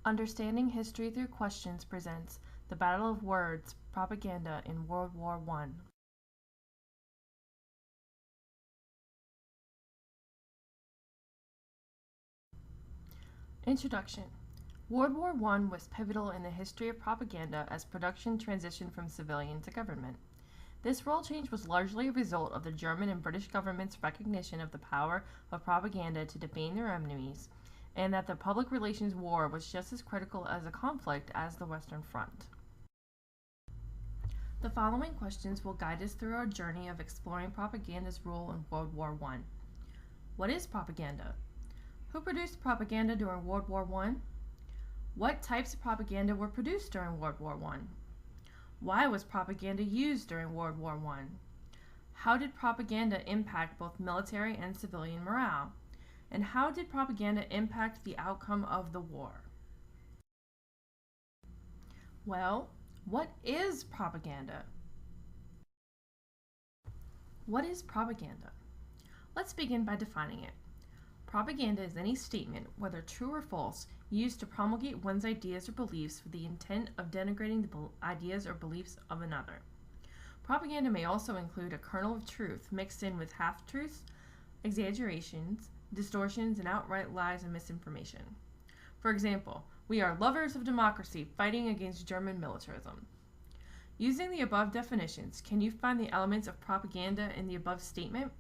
Understanding History Through Questions presents The Battle of Words, Propaganda in World War I. Introduction. World War I was pivotal in the history of propaganda as production transitioned from civilian to government. This role change was largely a result of the German and British governments' recognition of the power of propaganda to defame their enemies, and that the public relations war was just as critical as a conflict as the Western Front. The following questions will guide us through our journey of exploring propaganda's role in World War I. What is propaganda? Who produced propaganda during World War I? What types of propaganda were produced during World War I? Why was propaganda used during World War I? How did propaganda impact both military and civilian morale? And how did propaganda impact the outcome of the war? Well, what is propaganda? What is propaganda? Let's begin by defining it. Propaganda is any statement, whether true or false, used to promulgate one's ideas or beliefs with the intent of denigrating the ideas or beliefs of another. Propaganda may also include a kernel of truth mixed in with half-truths, exaggerations, distortions, and outright lies and misinformation. For example, we are lovers of democracy fighting against German militarism. Using the above definitions, can you find the elements of propaganda in the above statement?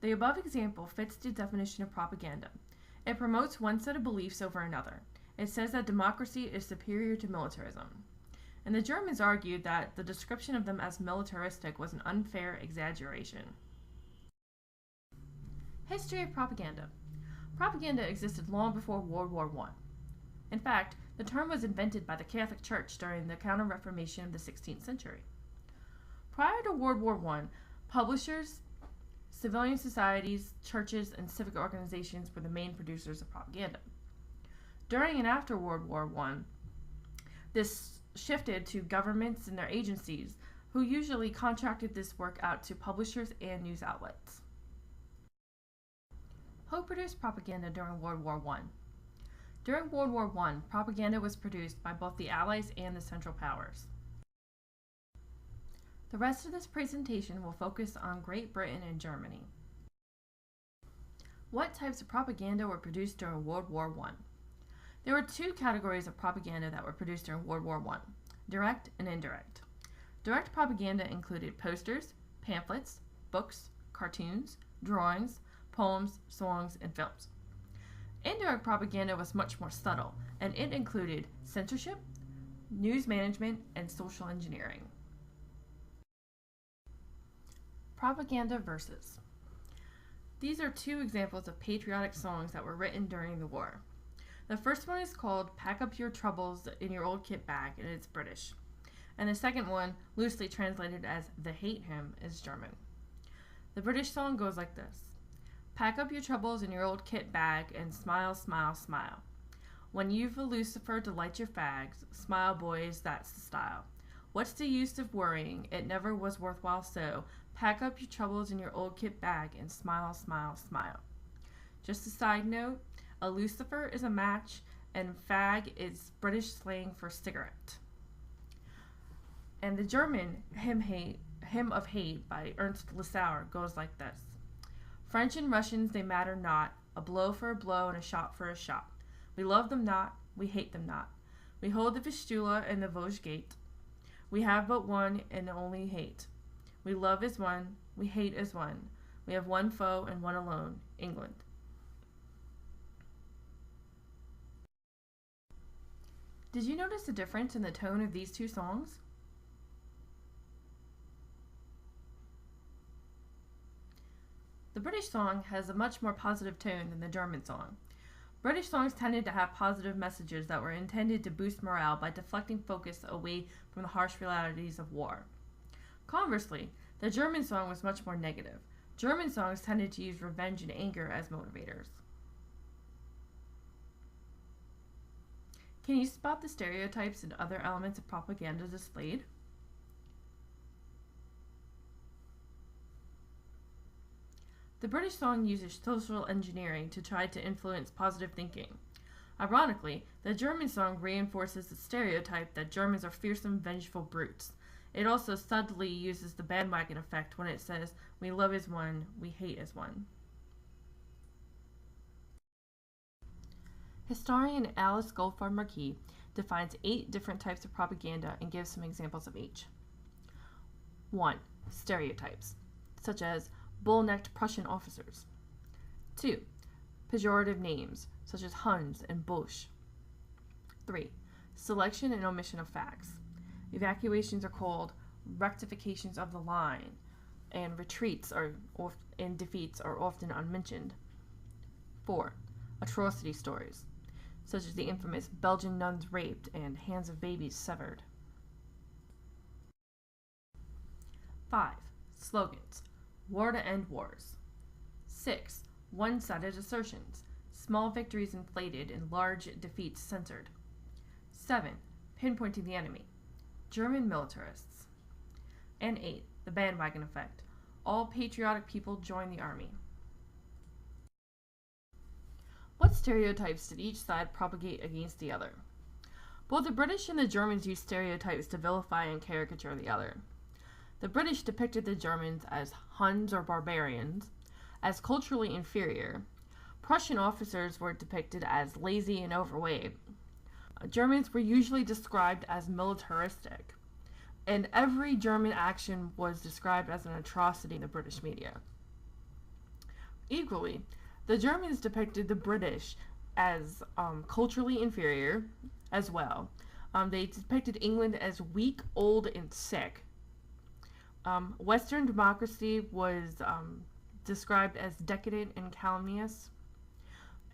The above example fits the definition of propaganda. It promotes one set of beliefs over another. It says that democracy is superior to militarism. And the Germans argued that the description of them as militaristic was an unfair exaggeration. History of propaganda. Propaganda existed long before World War I. In fact, the term was invented by the Catholic Church during the Counter-Reformation of the 16th century. Prior to World War I, publishers, civilian societies, churches, and civic organizations were the main producers of propaganda. During and after World War I, this shifted to governments and their agencies, who usually contracted this work out to publishers and news outlets. Who produced propaganda during World War I? During World War I, propaganda was produced by both the Allies and the Central Powers. The rest of this presentation will focus on Great Britain and Germany. What types of propaganda were produced during World War I? There were two categories of propaganda that were produced during World War I, direct and indirect. Direct propaganda included posters, pamphlets, books, cartoons, drawings, poems, songs, and films. Indirect propaganda was much more subtle, and it included censorship, news management, and social engineering. Propaganda verses. These are two examples of patriotic songs that were written during the war. The first one is called Pack Up Your Troubles in Your Old Kit Bag, and it's British. And the second one, loosely translated as The Hate Hymn, is German. The British song goes like this. Pack up your troubles in your old kit bag and smile, smile, smile. When you've a Lucifer to light your fags, smile boys, that's the style. What's the use of worrying? It never was worthwhile so. Pack up your troubles in your old kit bag and smile, smile, smile. Just a side note, a Lucifer is a match and fag is British slang for cigarette. And the German Hymn of Hate by Ernst Lissauer goes like this. French and Russians, they matter not, a blow for a blow and a shot for a shot. We love them not, we hate them not. We hold the Vistula and the Vosges Gate. We have but one and only hate. We love as one, we hate as one. We have one foe and one alone, England. Did you notice the difference in the tone of these two songs? The British song has a much more positive tone than the German song. British songs tended to have positive messages that were intended to boost morale by deflecting focus away from the harsh realities of war. Conversely, the German song was much more negative. German songs tended to use revenge and anger as motivators. Can you spot the stereotypes and other elements of propaganda displayed? The British song uses social engineering to try to influence positive thinking. Ironically, the German song reinforces the stereotype that Germans are fearsome, vengeful brutes. It also subtly uses the bandwagon effect when it says, "We love as one, we hate as one." Historian Alice Goldfarb-Markey defines 8 different types of propaganda and gives some examples of each. 1. Stereotypes, such as bull-necked Prussian officers. 2. Pejorative names, such as Huns and Boche. 3. Selection and omission of facts. Evacuations are called rectifications of the line, and retreats and defeats are often unmentioned. 4. Atrocity stories, such as the infamous Belgian nuns raped and hands of babies severed. 5. Slogans, war to end wars. 6. One-sided assertions, small victories inflated and large defeats censored. 7. Pinpointing the enemy, German militarists. And 8. The bandwagon effect, all patriotic people join the army. What stereotypes did each side propagate against the other? Both the British and the Germans used stereotypes to vilify and caricature the other. The British depicted the Germans as Huns or barbarians, as culturally inferior. Prussian officers were depicted as lazy and overweight. Germans were usually described as militaristic, and every German action was described as an atrocity in the British media. Equally, the Germans depicted the British as culturally inferior as well. They depicted England as weak, old, and sick. Western democracy was described as decadent and calumnious.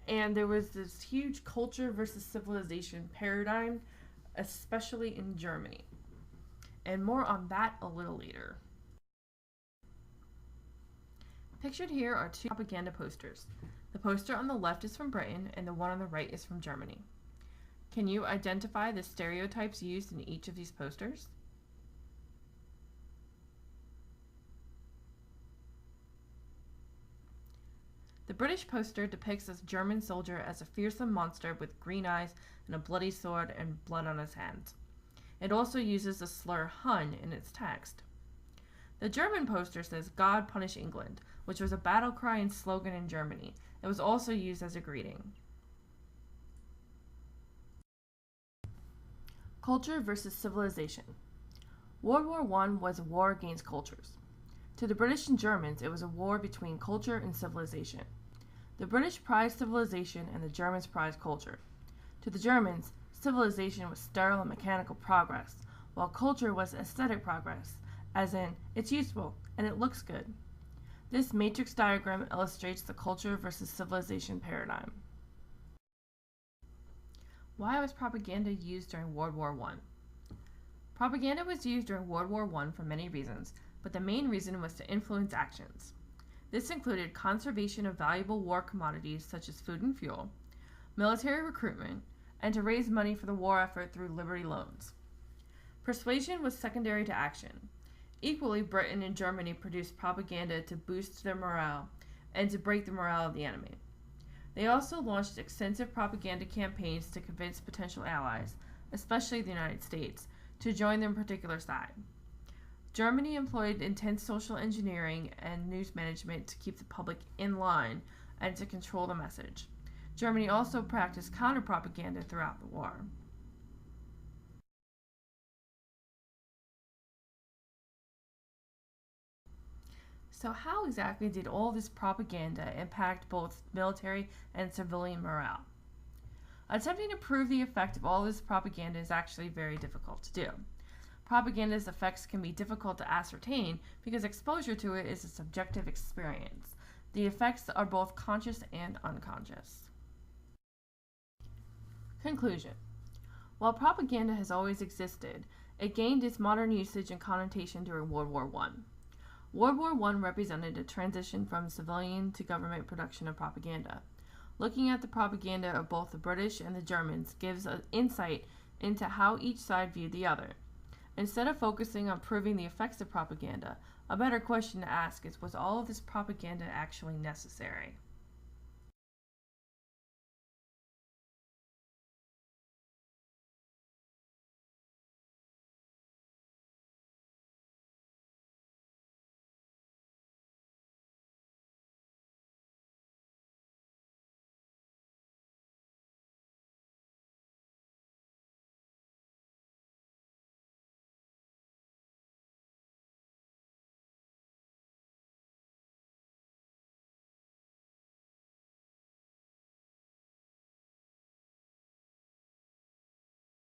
And there was this huge culture versus civilization paradigm, especially in Germany. And more on that a little later. Pictured here are 2 propaganda posters. The poster on the left is from Britain and the one on the right is from Germany. Can you identify the stereotypes used in each of these posters? The British poster depicts a German soldier as a fearsome monster with green eyes and a bloody sword and blood on his hands. It also uses the slur Hun in its text. The German poster says, "God punish England," which was a battle cry and slogan in Germany. It was also used as a greeting. Culture versus civilization. World War I was a war against cultures. To the British and Germans, it was a war between culture and civilization. The British prized civilization and the Germans prized culture. To the Germans, civilization was sterile and mechanical progress, while culture was aesthetic progress, as in, it's useful and it looks good. This matrix diagram illustrates the culture versus civilization paradigm. Why was propaganda used during World War I? Propaganda was used during World War I for many reasons, but the main reason was to influence actions. This included conservation of valuable war commodities such as food and fuel, military recruitment, and to raise money for the war effort through Liberty loans. Persuasion was secondary to action. Equally, Britain and Germany produced propaganda to boost their morale and to break the morale of the enemy. They also launched extensive propaganda campaigns to convince potential allies, especially the United States, to join their particular side. Germany employed intense social engineering and news management to keep the public in line and to control the message. Germany also practiced counter-propaganda throughout the war. So how exactly did all this propaganda impact both military and civilian morale? Attempting to prove the effect of all this propaganda is actually very difficult to do. Propaganda's effects can be difficult to ascertain because exposure to it is a subjective experience. The effects are both conscious and unconscious. Conclusion. While propaganda has always existed, it gained its modern usage and connotation during World War I. World War I represented a transition from civilian to government production of propaganda. Looking at the propaganda of both the British and the Germans gives an insight into how each side viewed the other. Instead of focusing on proving the effects of propaganda, a better question to ask is, was all of this propaganda actually necessary?